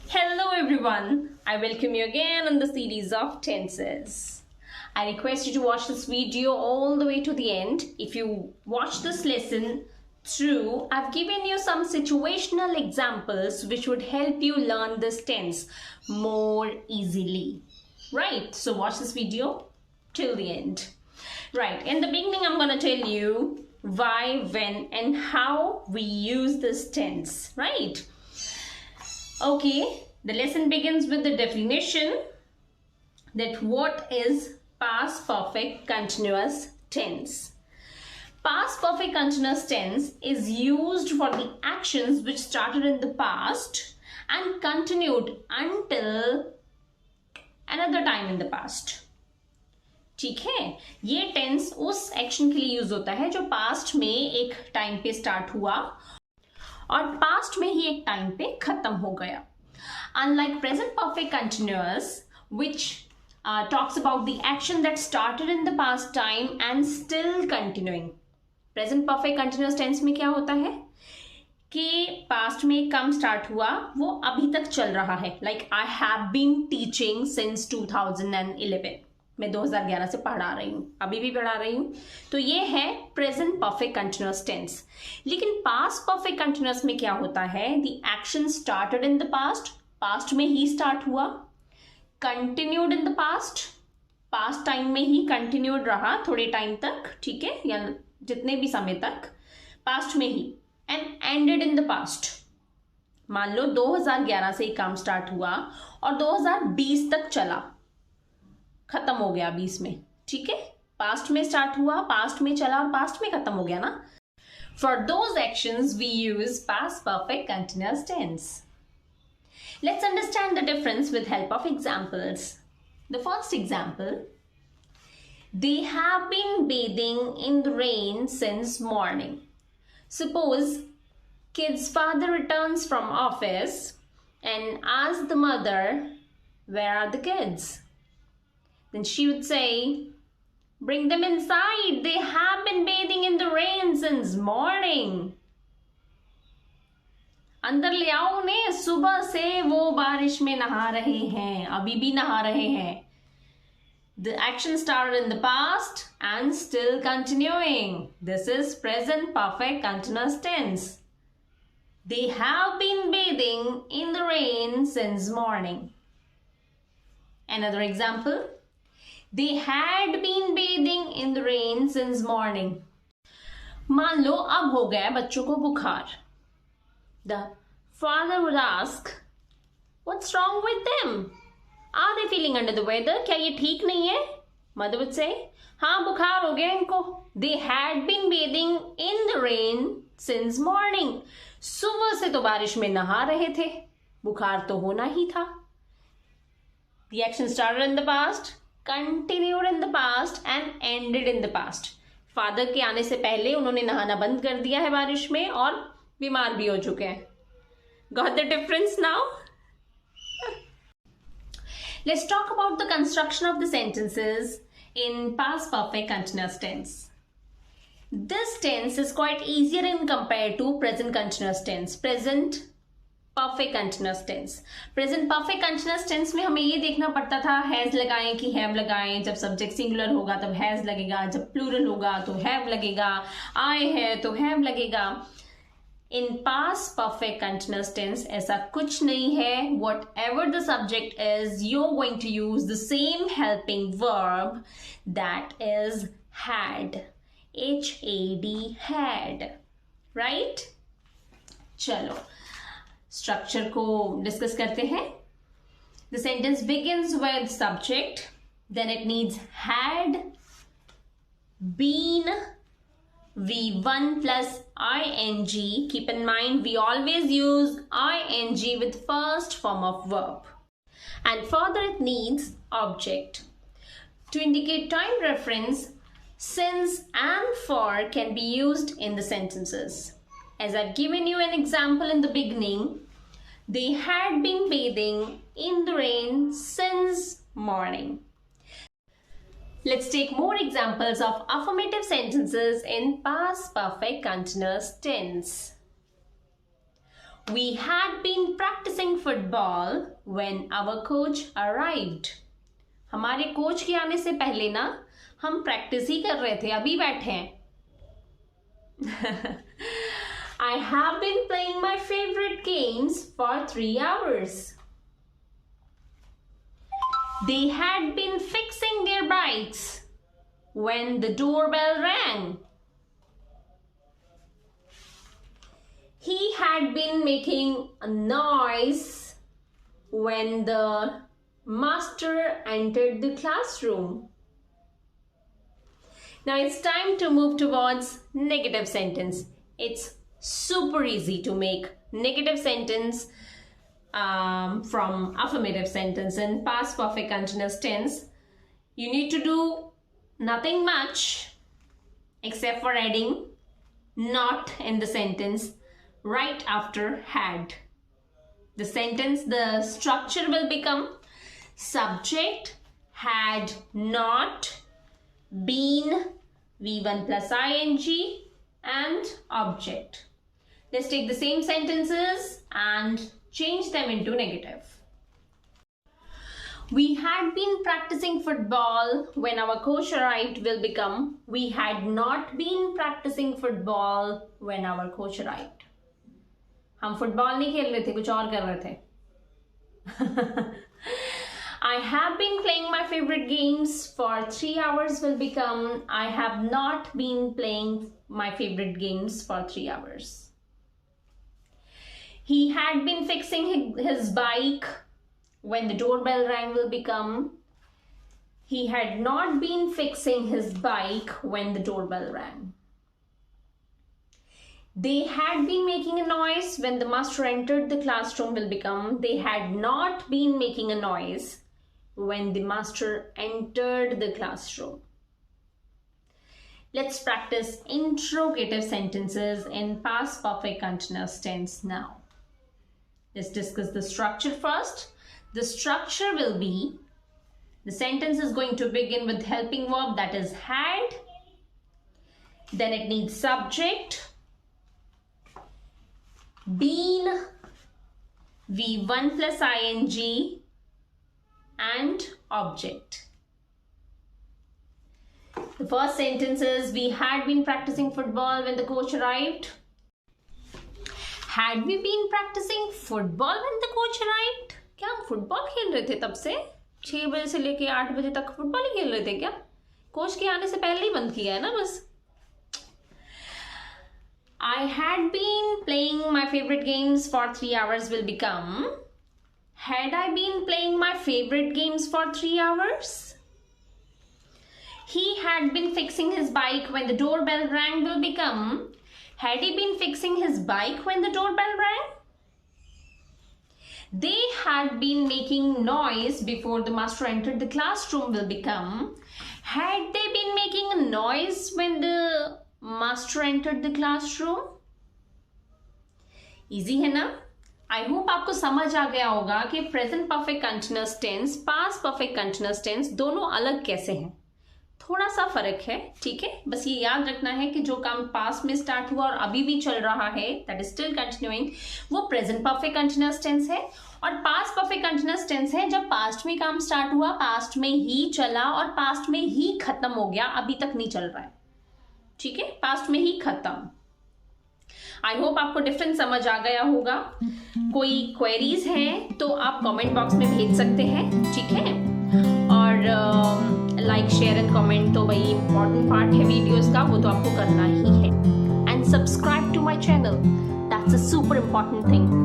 Hello everyone, I welcome you again in the series of tenses. I request you to watch this video all the way to the end. If you watch this lesson through, I've given you some situational examples which would help you learn this tense more easily. Right, so watch this video till the end. Right, in the beginning I'm going to tell you why, when and how we use this tense, right? Okay, the lesson begins with the definition that what is past perfect continuous tense. Past perfect continuous tense is used for the actions which started in the past and continued until another time in the past. ठीक है, ये tense उस action के लिए use होता है जो past में एक टाइम पे स्टार्ट हुआ और पास्ट में ही एक टाइम पे खत्म हो गया. Unlike present perfect continuous, which talks about the action that started in the past time and still continuing. Present perfect continuous tense में क्या होता है कि पास्ट में एक काम स्टार्ट हुआ, वो अभी तक चल रहा है. Like I have been teaching since 2011. मैं 2011 से पढ़ा रही हूँ, अभी भी पढ़ा रही हूँ. तो ये है प्रेजेंट परफेक्ट कंटिन्यूअस टेंस. लेकिन पास्ट परफेक्ट कंटिन्यूअस में क्या होता है, the action started in the past, past में ही स्टार्ट हुआ, continued in the past, past time में ही कंटिन्यूड रहा थोड़े टाइम तक, ठीक है, या जितने भी समय तक पास्ट में ही, and ended in the past. मान लो 2011 से काम स्टार्ट हुआ और 2020 तक चला, खत्म हो गया 20 में, ठीक है. पास्ट में स्टार्ट हुआ, पास्ट में चला और पास्ट में खत्म हो गया ना. For those actions we use past perfect continuous tense. Let's understand the difference with help of examples. The first example, they have been bathing in the rain since morning. Suppose kid's father returns from office and asks the mother, where are the kids? Then she would say, bring them inside. They have been bathing in the rain since morning. अंदर ले आओ उन्हें, सुबह से वो बारिश में नहा रहे हैं, अभी भी नहा रहे हैं. The action started in the past and still continuing. This is present perfect continuous tense. They have been bathing in the rain since morning. Another example. They had been bathing in the rain since morning. मान लो अब हो गया बच्चों को बुखार. The father would ask, what's wrong with them? Are they feeling under the weather? क्या ये ठीक नहीं है? Mother would say, हाँ बुखार हो गया इनको. They had been bathing in the rain since morning. सुबह से तो बारिश में नहा रहे थे, बुखार तो होना ही था. The action started in the past, continued in the past and ended in the past. Father के आने से पहले उन्होंने नहाना बंद कर दिया है बारिश में और बीमार भी हो चुके हैं. Got the difference now? Let's talk about the construction of the sentences in past perfect continuous tense. This tense is quite easier in compared to present continuous tense. Present perfect continuous tense. Present perfect continuous tense में हमें ये देखना पड़ता था has लगाएं कि have लगाएं. जब सब्जेक्ट सिंगुलर होगा तब हैज लगेगा, जब प्लूरल होगा तो हैव लगेगा, आई है तो हैव लगेगा. In past perfect continuous tense ऐसा कुछ नहीं है. Whatever the subject is, you're going to use the same helping verb, that is had. H-A-D, had. Right? चलो स्ट्रक्चर को डिस्कस करते हैं. The sentence begins with subject, then it needs had, been, V1 plus ing. Keep in mind we always use ing with first form of verb. And further it needs object. To indicate time reference, since and for can be used in the sentences. As I've given you an example in the beginning, they had been bathing in the rain since morning. Let's take more examples of affirmative sentences in past perfect continuous tense. We had been practicing football when our coach arrived. हमारे coach के आने से पहले ना हम practice ही कर रहे थे, अभी बैठे हैं. I have been playing my favorite games for 3 hours. They had been fixing their bikes when the doorbell rang. He had been making a noise when the master entered the classroom. Now it's time to move towards negative sentence. It's super easy to make negative sentence from affirmative sentence in past perfect continuous tense. You need to do nothing much except for adding not in the sentence right after had. The sentence, the structure will become subject, had not, been, V1 plus ing, and object. Let's take the same sentences and change them into negative. We had been practicing football when our coach arrived will become we had not been practicing football when our coach arrived. हम football नहीं खेल रहे थे, कुछ और कर रहे थे. I have been playing my favorite games for 3 hours will become I have not been playing my favorite games for 3 hours. He had been fixing his bike when the doorbell rang will become he had not been fixing his bike when the doorbell rang. They had been making a noise when the master entered the classroom will become they had not been making a noise when the master entered the classroom. Let's practice interrogative sentences in past perfect continuous tense now. Let's discuss the structure first. The structure will be, the sentence is going to begin with helping verb that is had. Then it needs subject, been, V1 plus ing, and object. The first sentence is we had been practicing football when the coach arrived. Had we been practicing football when the coach arrived? क्या हम football खेल रहे थे तब से 6 बजे से लेके 8 बजे तक फुटबॉल ही खेल रहे थे क्या? कोच के आने से पहले ही बंद किया है ना बस. I had been playing my favorite games for 3 hours will become had I been playing my favorite games for 3 hours? He had been fixing his bike when the doorbell rang will become had he been fixing his bike when the doorbell rang? They had been making noise before the master entered the classroom will become had they been making a noise when the master entered the classroom? Easy है ना? I hope आपको समझ आ गया होगा कि present perfect continuous tense, past perfect continuous tense दोनों अलग कैसे हैं. थोड़ा सा फर्क है, ठीक है. बस ये याद रखना है कि जो काम पास्ट में स्टार्ट हुआ और अभी भी चल रहा है, दैट इज स्टिल कंटिन्यूइंग, वो प्रेजेंट परफेक्ट कंटिन्यूअस टेंस है. और पास्ट परफेक्ट कंटिन्यूअस टेंस है जब पास्ट में काम स्टार्ट हुआ, पास्ट में ही चला और पास्ट में ही खत्म हो गया, अभी तक नहीं चल रहा है. ठीक है, पास्ट में ही खत्म. आई होप आपको डिफरेंस समझ आ गया होगा. कोई क्वेरीज हैं तो आप कमेंट बॉक्स में भेज सकते हैं, ठीक है. और लाइक शेयर एंड कमेंट तो वही इंपॉर्टेंट पार्ट है वीडियोस का, वो तो आपको करना ही है. And subscribe to my channel, that's a super important thing.